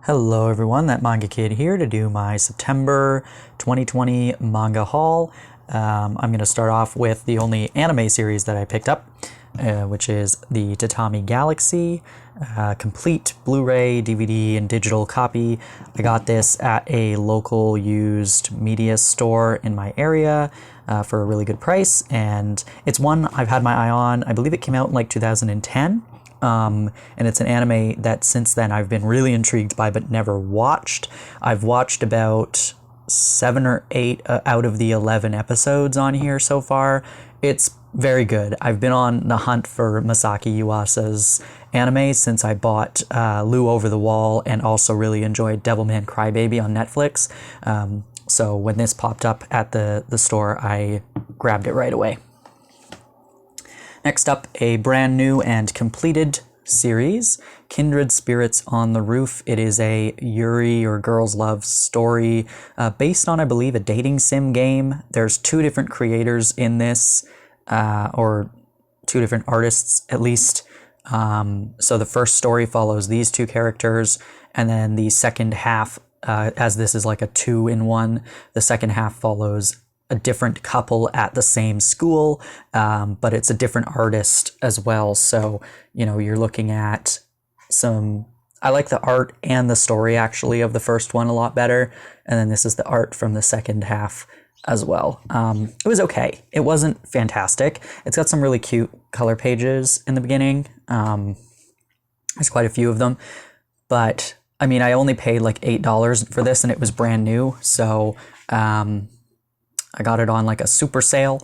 Hello everyone, that Manga Kid here to do my September 2020 manga haul. I'm going to start off with the only anime series that I picked up, which is the Tatami Galaxy, complete Blu-ray, DVD, and digital copy. I got this at a local used media store in my area for a really good price, and it's one I've had my eye on. I believe it came out in like 2010. And it's an anime that since then I've been really intrigued by but never watched. I've watched about 7 or 8 out of the 11 episodes on here so far. It's very good. I've been on the hunt for Masaki Yuasa's anime since I bought Lou Over the Wall and also really enjoyed Devilman Crybaby on Netflix. So when this popped up at the store, I grabbed it right away. Next up, a brand new and completed series, Kindred Spirits on the Roof. It is a yuri or girls' love story based on, I believe, a dating sim game. There's 2 different creators in this, or 2 different artists at least. So the first story follows these 2 characters, and then the second half, as this is like a 2-in-1, the second half follows a different couple at the same school, but it's a different artist as well. So, you know, you're looking at I like the art and the story actually of the first one a lot better. And then this is the art from the second half as well. It was okay. It wasn't fantastic. It's got some really cute color pages in the beginning. There's quite a few of them, but I mean, I only paid like $8 for this and it was brand new. So, I got it on like a super sale.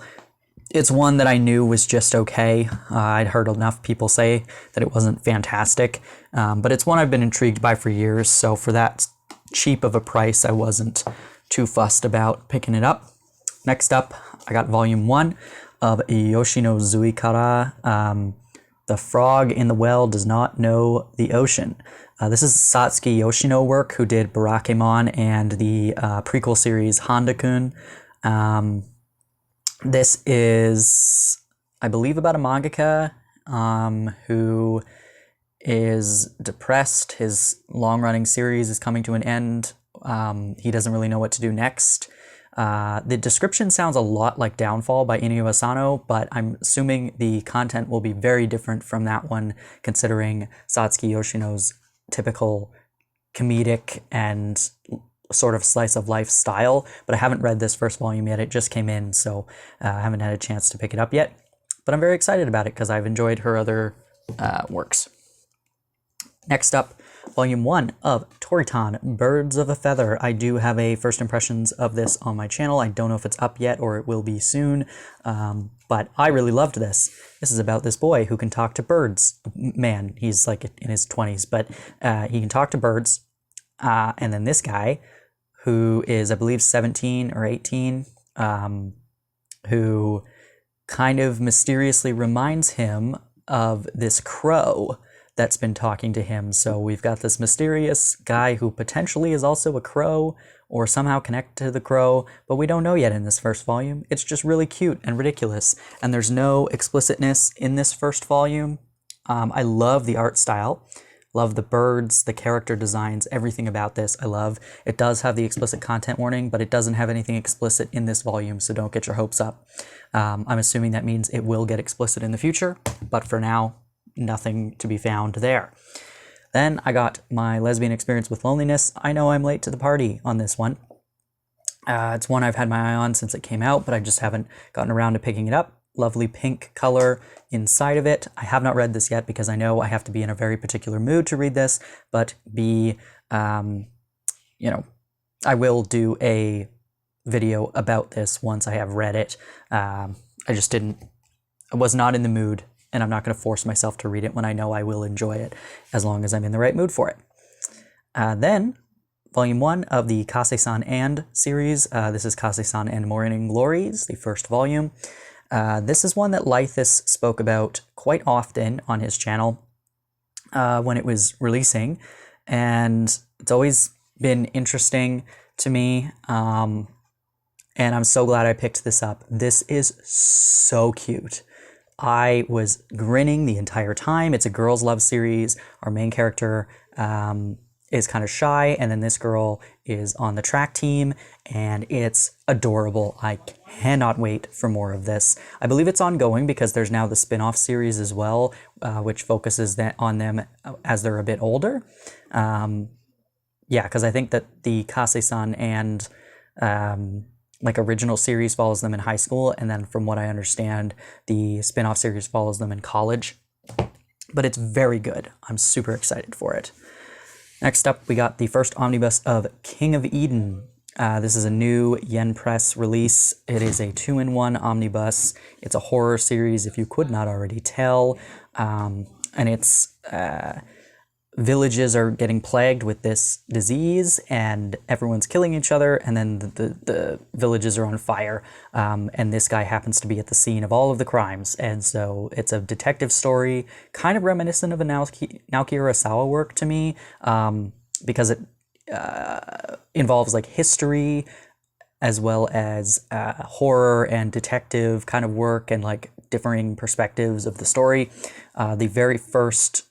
It's one that I knew was just okay. I'd heard enough people say that it wasn't fantastic, but it's one I've been intrigued by for years. So for that cheap of a price, I wasn't too fussed about picking it up. Next up, I got volume 1 of Yoshino Zuikara. The Frog in the Well Does Not Know the Ocean. This is Satsuki Yoshino work, who did Barakamon and the prequel series Handa-kun. This is, I believe, about a mangaka who is depressed. His long-running series is coming to an end. He doesn't really know what to do next. The description sounds a lot like Downfall by Inio Asano, but I'm assuming the content will be very different from that one, considering Satsuki Yoshino's typical comedic and sort of slice of life style. But I haven't read this first volume yet. It just came in, so I haven't had a chance to pick it up yet. But I'm very excited about it because I've enjoyed her other works. Next up, volume 1 of Toritan, Birds of a Feather. I do have a first impressions of this on my channel. I don't know if it's up yet or it will be soon, but I really loved this. This is about this boy who can talk to birds. Man, he's like in his 20s, but he can talk to birds. And then this guy, who is, I believe, 17 or 18, who kind of mysteriously reminds him of this crow that's been talking to him. So we've got this mysterious guy who potentially is also a crow or somehow connected to the crow, but we don't know yet in this first volume. It's just really cute and ridiculous, and there's no explicitness in this first volume. I love the art style. Love the birds, the character designs, everything about this I love. It does have the explicit content warning, but it doesn't have anything explicit in this volume, so don't get your hopes up. I'm assuming that means it will get explicit in the future, but for now, nothing to be found there. Then I got my lesbian experience with loneliness. I know I'm late to the party on this one. It's one I've had my eye on since it came out, but I just haven't gotten around to picking it up. Lovely pink color inside of it. I have not read this yet because I know I have to be in a very particular mood to read this, but I will do a video about this once I have read it. I was not in the mood, and I'm not going to force myself to read it when I know I will enjoy it, as long as I'm in the right mood for it. Then, volume 1 of the Kase-san and series. This is Kase-san and Morning Glories, the first volume. This is one that Lythis spoke about quite often on his channel when it was releasing, and it's always been interesting to me, and I'm so glad I picked this up. This is so cute. I was grinning the entire time. It's a girls' love series. Our main character is kind of shy, and then this girl is on the track team, and it's adorable. I cannot wait for more of this. I believe it's ongoing because there's now the spin-off series as well, which focuses on them as they're a bit older. Yeah, because I think that the Kase-san and like original series follows them in high school, and then from what I understand, the spin-off series follows them in college. But it's very good. I'm super excited for it. Next up, we got the first omnibus of King of Eden. This is a new Yen Press release. It is a 2-in-1 omnibus. It's a horror series, if you could not already tell. And it's villages are getting plagued with this disease, and everyone's killing each other, and then the villages are on fire. And this guy happens to be at the scene of all of the crimes. And so it's a detective story, kind of reminiscent of a Naoki Urasawa work to me, because it involves like history as well as horror and detective kind of work and like differing perspectives of the story. The very first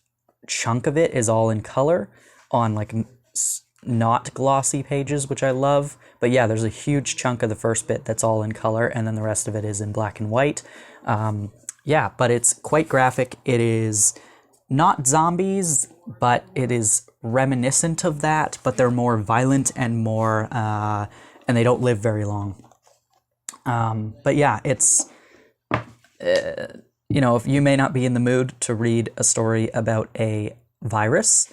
chunk of it is all in color on like not glossy pages, which I love. But yeah, there's a huge chunk of the first bit that's all in color, and then the rest of it is in black and white. Yeah, but it's quite graphic. It is not zombies, but it is reminiscent of that, but they're more violent and more, and they don't live very long. But yeah, it's, you know, if you may not be in the mood to read a story about a virus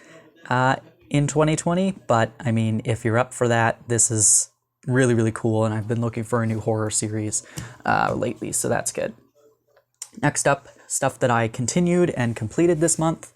in 2020, but I mean, if you're up for that, this is really, really cool, and I've been looking for a new horror series lately, so that's good. Next up, stuff that I continued and completed this month.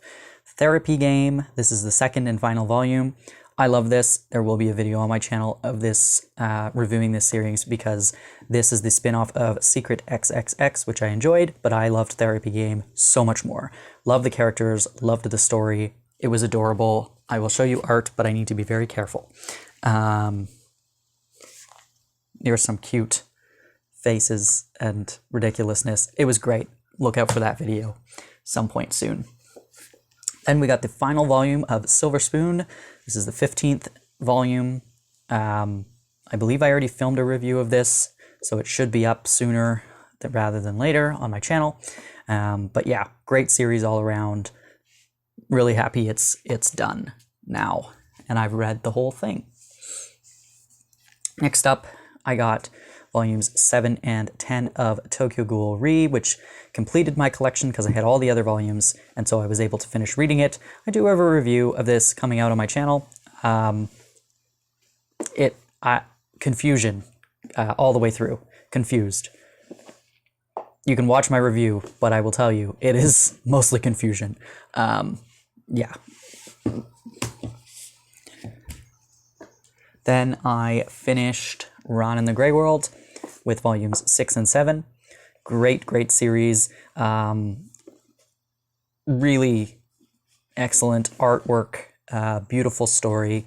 Therapy Game. This is the second and final volume. I love this. There will be a video on my channel of this, reviewing this series, because this is the spin-off of Secret XXX, which I enjoyed, but I loved Therapy Game so much more. Loved the characters, loved the story. It was adorable. I will show you art, but I need to be very careful. There's some cute faces and ridiculousness. It was great. Look out for that video some point soon. Then we got the final volume of Silver Spoon. This is the 15th volume. I believe I already filmed a review of this, so it should be up sooner rather than later on my channel. But yeah, great series all around. Really happy it's done now, and I've read the whole thing. Next up, I got volumes 7 and 10 of Tokyo Ghoul Re, which completed my collection because I had all the other volumes, and so I was able to finish reading it. I do have a review of this coming out on my channel. Confusion all the way through. Confused. You can watch my review, but I will tell you, it is mostly confusion. Yeah. Then I finished Ron in the Grey World with volumes 6 and 7. Great series. Really excellent artwork, beautiful story.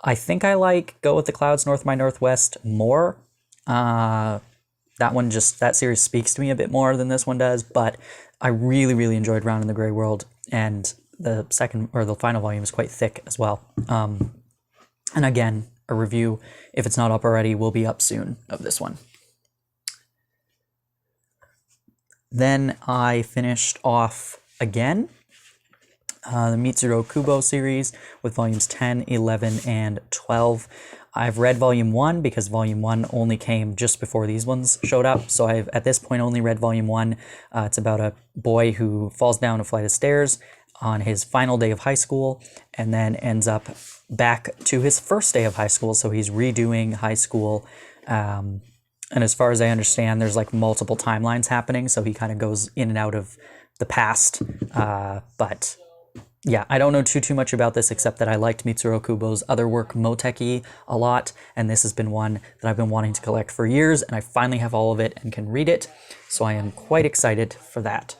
I think I like Go With the Clouds, North by Northwest more. That series speaks to me a bit more than this one does, but I really enjoyed Round in the Grey World, and the final volume is quite thick as well. And again, a review, if it's not up already, will be up soon of this one. Then I finished off again the Mitsuru Kubo series with volumes 10, 11, and 12. I've read volume 1 because volume 1 only came just before these ones showed up, so I've at this point only read volume 1. It's about a boy who falls down a flight of stairs on his final day of high school and then ends up back to his first day of high school, so he's redoing high school. And as far as I understand, there's like multiple timelines happening, so he kind of goes in and out of the past. But yeah, I don't know too much about this, except that I liked Mitsuru Kubo's other work, Moteki, a lot, and this has been one that I've been wanting to collect for years, and I finally have all of it and can read it, so I am quite excited for that.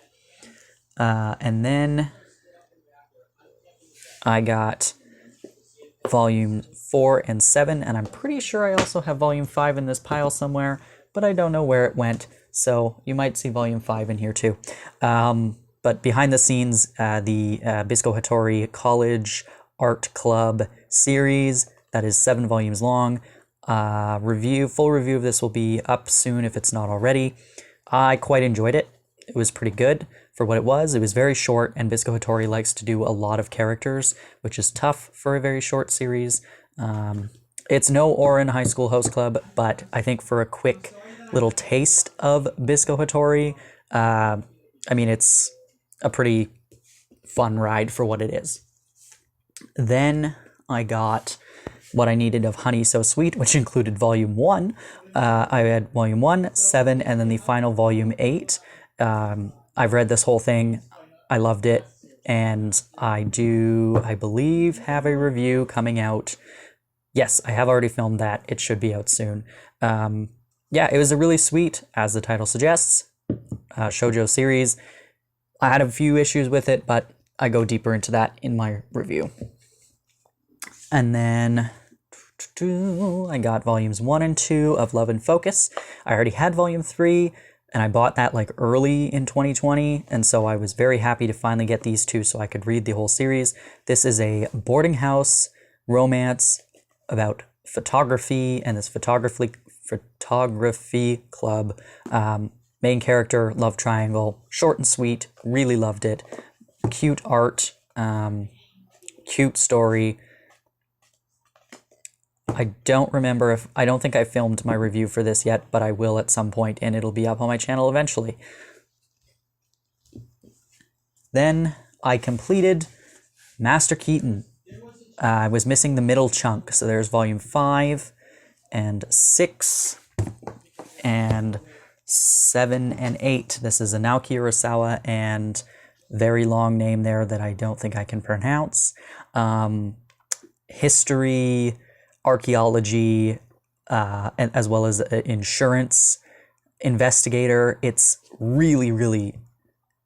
And then I got volume 4 and 7, and I'm pretty sure I also have volume 5 in this pile somewhere, but I don't know where it went, so you might see volume 5 in here too. But behind the scenes, the Bisco Hattori College Art Club series that is 7 volumes long. Full review of this will be up soon if it's not already. I quite enjoyed it. It was pretty good for what it was. It was very short, and Bisco Hattori likes to do a lot of characters, which is tough for a very short series. It's no Orin High School Host Club, but I think for a quick little taste of Bisco Hattori, it's a pretty fun ride for what it is. Then I got what I needed of Honey So Sweet, which included Volume 1. I had Volume 1, 7, and then the final Volume 8. I've read this whole thing. I loved it. And I believe, have a review coming out. Yes, I have already filmed that. It should be out soon. It was a really sweet, as the title suggests, shoujo series. I had a few issues with it, but I go deeper into that in my review. And then I got volumes 1 and 2 of Love and Focus. I already had volume 3, and I bought that like early in 2020, and so I was very happy to finally get these two so I could read the whole series. This is a boarding house romance about photography and this photography club. Main character, love triangle, short and sweet, really loved it. Cute art, cute story. I don't think I filmed my review for this yet, but I will at some point, and it'll be up on my channel eventually. Then I completed Master Keaton. I was missing the middle chunk, so there's volume 5 and 6 and 7 and 8. This is a Naoki Urasawa and very long name there that I don't think I can pronounce. History, archaeology, and as well as insurance investigator. It's really,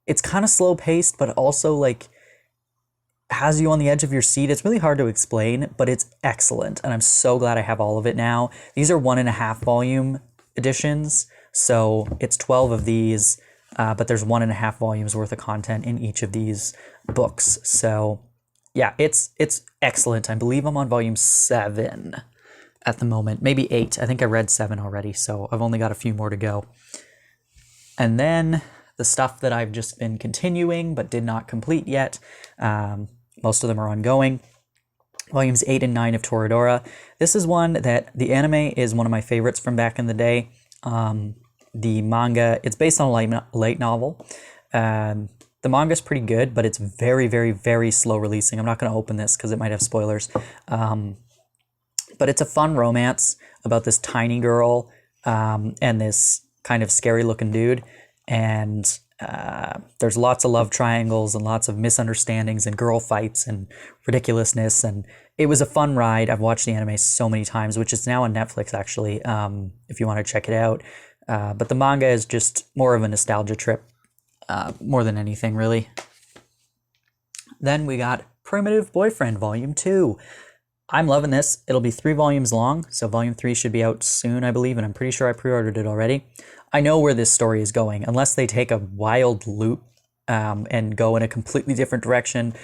it's kind of slow paced, but also like has you on the edge of your seat. It's really hard to explain, but it's excellent. And I'm so glad I have all of it now. These are 1.5 volume editions. So it's 12 of these, but there's 1.5 volumes worth of content in each of these books. So yeah, it's excellent. I believe I'm on volume 7 at the moment, maybe 8. I think I read 7 already, so I've only got a few more to go. And then the stuff that I've just been continuing but did not complete yet, most of them are ongoing. Volumes 8 and 9 of Toradora. This is one that the anime is one of my favorites from back in the day. The manga, it's based on a light novel. The manga's pretty good, but it's very slow releasing. I'm not going to open this because it might have spoilers. But it's a fun romance about this tiny girl and this kind of scary looking dude. And there's lots of love triangles and lots of misunderstandings and girl fights and ridiculousness. And it was a fun ride. I've watched the anime so many times, which is now on Netflix, actually, if you want to check it out. But the manga is just more of a nostalgia trip, more than anything, really. Then we got Primitive Boyfriend Volume 2. I'm loving this. It'll be 3 volumes long, so Volume 3 should be out soon, I believe, and I'm pretty sure I pre-ordered it already. I know where this story is going, unless they take a wild loop and go in a completely different direction.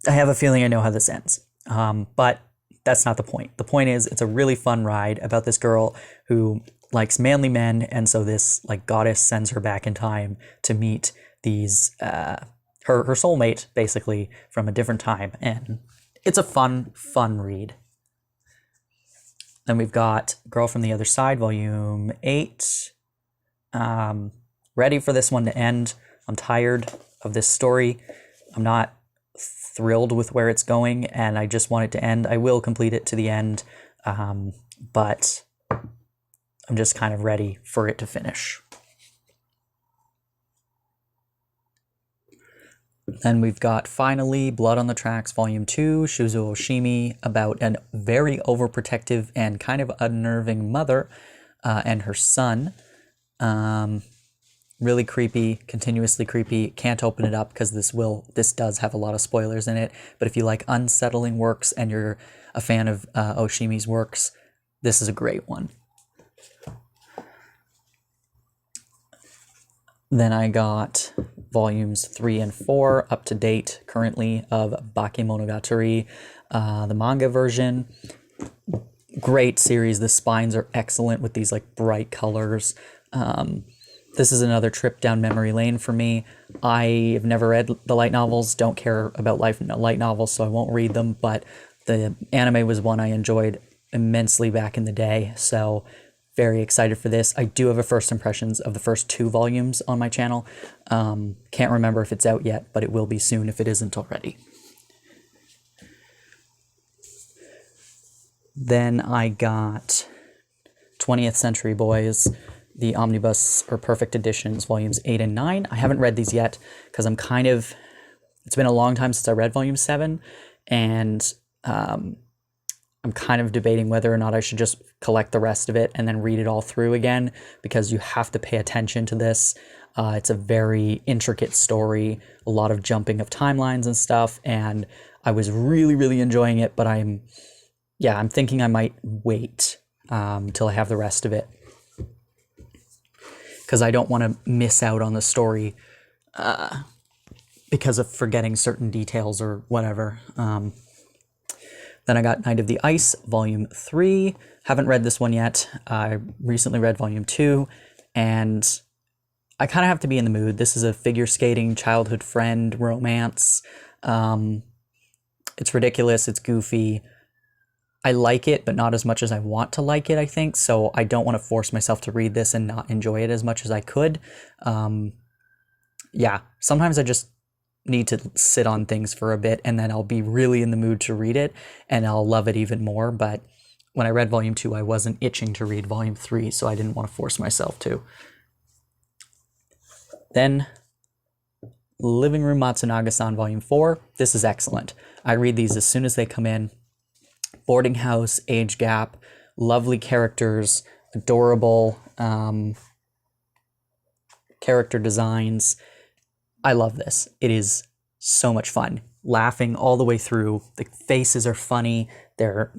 I have a feeling I know how this ends, but that's not the point. The point is, it's a really fun ride about this girl who likes manly men, and so this like goddess sends her back in time to meet these her soulmate, basically, from a different time, and it's a fun read. Then we've got Girl from the Other Side, Volume 8. Ready for this one to end. I'm tired of this story. I'm not thrilled with where it's going, and I just want it to end. I will complete it to the end, but I'm just kind of ready for it to finish. Then we've got, finally, Blood on the Tracks, Volume 2, Shuzo Oshimi, about a very overprotective and kind of unnerving mother and her son. Really creepy, continuously creepy. Can't open it up because this does have a lot of spoilers in it. But if you like unsettling works and you're a fan of Oshimi's works, this is a great one. Then I got volumes 3 and 4 up to date currently of Bakemonogatari, the manga version. Great series. The spines are excellent with these like bright colors. This is another trip down memory lane for me. I have never read the light novels, don't care about light novels, so I won't read them, but the anime was one I enjoyed immensely back in the day, so very excited for this. I do have a first impressions of the first 2 volumes on my channel. Can't remember if it's out yet, but it will be soon if it isn't already. Then I got 20th Century Boys, the Omnibus or Perfect Editions, volumes 8 and 9. I haven't read these yet because it's been a long time since I read volume 7, and I'm kind of debating whether or not I should just collect the rest of it and then read it all through again, because you have to pay attention to this. It's a very intricate story, a lot of jumping of timelines and stuff, and I was really, really enjoying it, but I'm thinking I might wait till I have the rest of it, because I don't want to miss out on the story because of forgetting certain details or whatever. Then I got Knight of the Ice, Volume 3. Haven't read this one yet. I recently read Volume 2, and I kind of have to be in the mood. This is a figure skating childhood friend romance. It's ridiculous. It's goofy. I like it, but not as much as I want to like it, I think. So I don't want to force myself to read this and not enjoy it as much as I could. Sometimes I just need to sit on things for a bit, and then I'll be really in the mood to read it, and I'll love it even more. But when I read Volume 2, I wasn't itching to read Volume 3, so I didn't want to force myself to. Then Living Room Matsunaga-san, Volume 4. This is excellent. I read these as soon as they come in. Boarding house, age gap, lovely characters, adorable character designs. I love this. It is so much fun. Laughing all the way through. The faces are funny. Their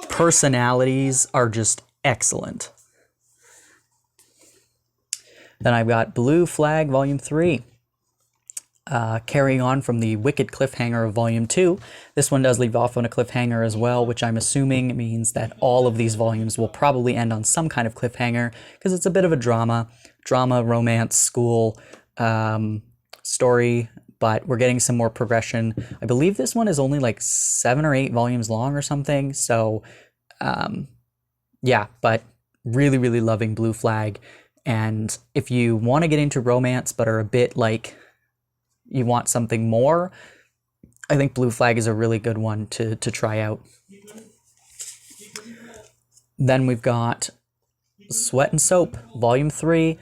personalities are just excellent. Then I've got Blue Flag, Volume 3. Carrying on from the wicked cliffhanger of Volume 2. This one does leave off on a cliffhanger as well, which I'm assuming means that all of these volumes will probably end on some kind of cliffhanger, because it's a bit of a drama, romance, school story, but we're getting some more progression. I believe this one is only like 7 or 8 volumes long or something, so but really, really loving Blue Flag. And if you want to get into romance but are a bit like you want something more, I think Blue Flag is a really good one to try out. Then we've got Sweat and Soap, Volume 3.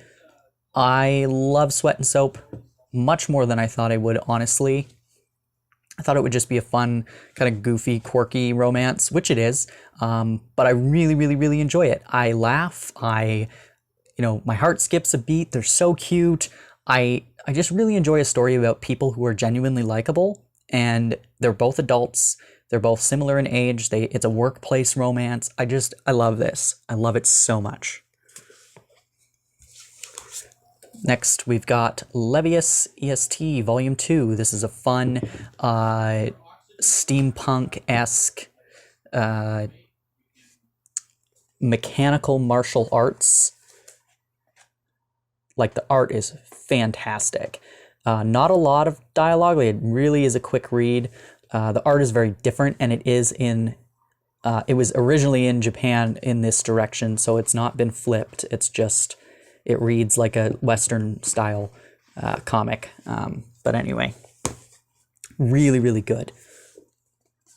I love Sweat and Soap much more than I thought I would, honestly. I thought it would just be a fun, kind of goofy, quirky romance, which it is, but I really, really, really enjoy it. I laugh. My heart skips a beat. They're so cute. I just really enjoy a story about people who are genuinely likable, and they're both adults. They're both similar in age. It's a workplace romance. I love this. I love it so much. Next, we've got Levius EST Volume 2. This is a fun, steampunk-esque, mechanical martial arts. Like, the art is fantastic. Not a lot of dialogue. It really is a quick read. The art is very different, and it was originally in Japan in this direction, so it's not been flipped. It reads like a Western style comic. But anyway, really, really good.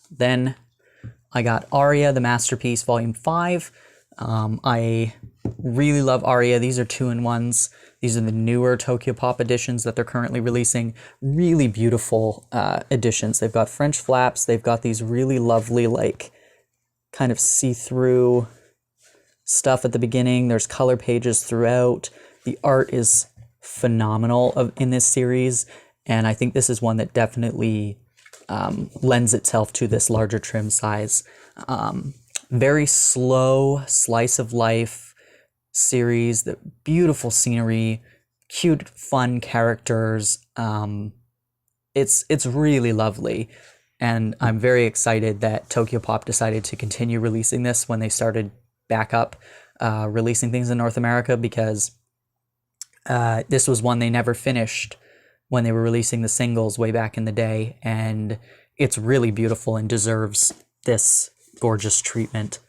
Then I got Aria, the Masterpiece, Volume 5. I really love Aria. These are 2-in-1s. These are the newer Tokyo Pop editions that they're currently releasing. Really beautiful editions. They've got French flaps. They've got these really lovely, like, kind of see-through stuff at the beginning. There's color pages throughout. The art is phenomenal in this series, and I think this is one that definitely lends itself to this larger trim size. Very slow slice of life series, the beautiful scenery, cute, fun characters. It's really lovely. And I'm very excited that Tokyo Pop decided to continue releasing this when they started back up releasing things in North America, because this was one they never finished when they were releasing the singles way back in the day. And it's really beautiful and deserves this gorgeous treatment.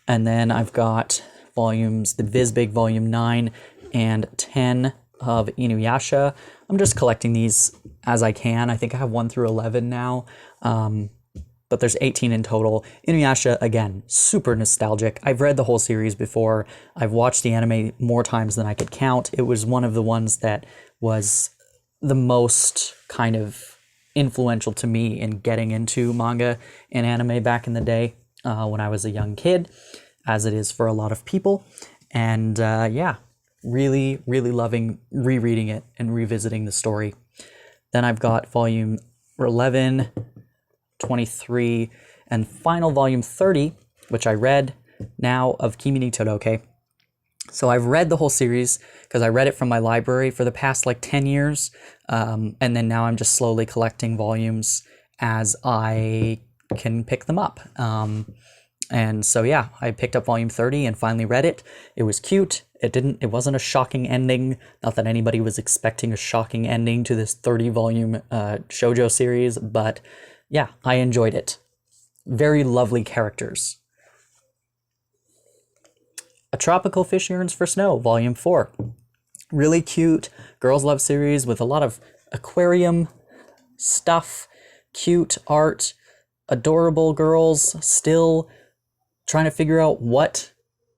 And then I've got volumes, the Vizbig Volume 9 and 10 of Inuyasha. I'm just collecting these as I can. I think I have 1 through 11 now, but there's 18 in total. Inuyasha, again, super nostalgic. I've read the whole series before. I've watched the anime more times than I could count. It was one of the ones that was the most kind of influential to me in getting into manga and anime back in the day when I was a young kid, as it is for a lot of people. And yeah, really, really loving rereading it and revisiting the story. Then I've got volume 11, 23, and final volume 30, which I read now, of Kimi ni Todoke. So I've read the whole series because I read it from my library for the past like 10 years. And then now I'm just slowly collecting volumes as I can pick them up. And so, yeah, I picked up volume 30 and finally read it. It was cute. It wasn't a shocking ending. Not that anybody was expecting a shocking ending to this 30 volume shoujo series, but yeah, I enjoyed it. Very lovely characters. A Tropical Fish Yearns for Snow, Volume 4. Really cute girls' love series with a lot of aquarium stuff, cute art, adorable girls still trying to figure out what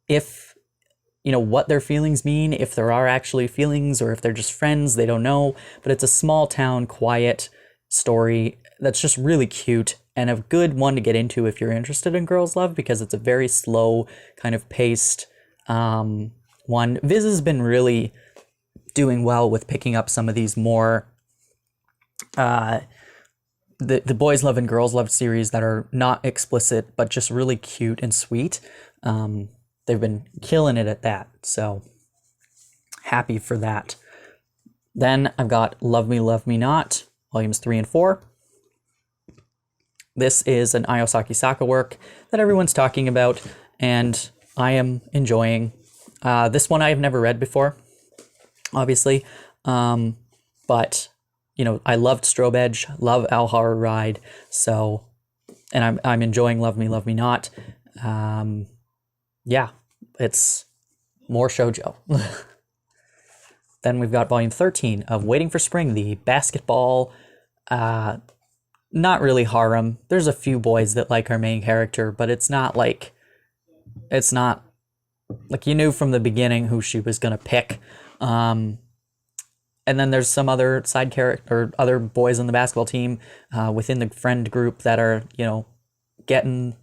their feelings mean, if there are actually feelings or if they're just friends, they don't know. But it's a small town, quiet story that's just really cute and a good one to get into if you're interested in girls' love, because it's a very slow kind of paced one. Viz has been really doing well with picking up some of these more the boys love and girls love series that are not explicit but just really cute and sweet. They've been killing it at that, so happy for that. Then I've got Love Me, Love Me Not, volumes 3 and 4. This is an Ayosaki Saka work that everyone's talking about, and I am enjoying. This one I have never read before, obviously, but I loved Strobe Edge, love Al Horror Ride, so, and I'm enjoying Love Me Not. Yeah, it's more shoujo. Then we've got volume 13 of Waiting for Spring, the basketball, not really harem. There's a few boys that like our main character, but it's not like you knew from the beginning who she was going to pick. And then there's some other side character, or other boys on the basketball team within the friend group that are, getting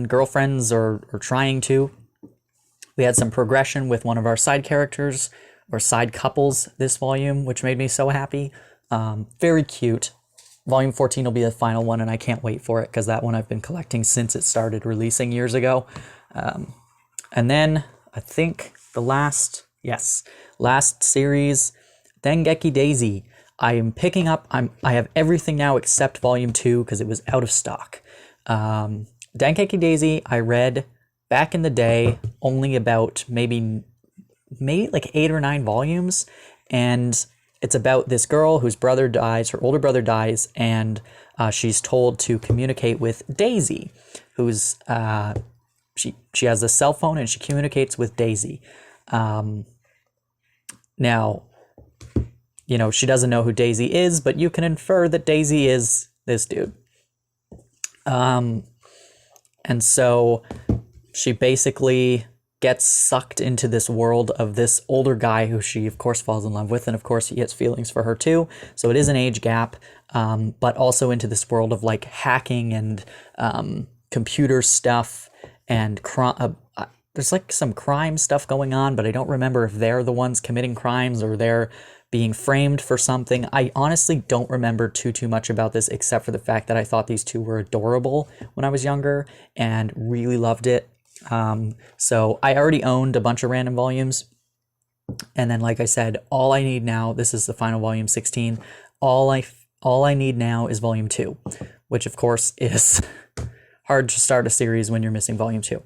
girlfriends or trying to. We had some progression with one of our side characters or side couples this volume, which made me so happy. Very cute. Volume 14 will be the final one, and I can't wait for it because that one I've been collecting since it started releasing years ago. And then I think the last series, Dengeki Daisy. I am picking up. I have everything now except volume 2 because it was out of stock. Dengeki Daisy I read back in the day, only about maybe like 8 or 9 volumes, and it's about this girl whose brother dies, her older brother dies, and she's told to communicate with Daisy, who's she has a cell phone and she communicates with Daisy. Now, she doesn't know who Daisy is, but you can infer that Daisy is this dude. And so she basically gets sucked into this world of this older guy who she, of course, falls in love with. And, of course, he has feelings for her, too. So it is an age gap, but also into this world of, like, hacking and computer stuff. And there's, like, some crime stuff going on, but I don't remember if they're the ones committing crimes or they're being framed for something. I honestly don't remember too much about this, except for the fact that I thought these two were adorable when I was younger and really loved it. So I already owned a bunch of random volumes And then, like I said, all I need now, this is the final volume 16, all I need now is volume 2, which of course is hard to start a series when you're missing volume 2.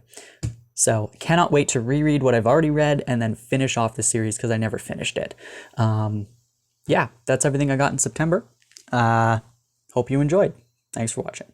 So cannot wait to reread what I've already read and then finish off the series because I never finished it. Yeah, that's everything I got in September. Hope you enjoyed. Thanks for watching.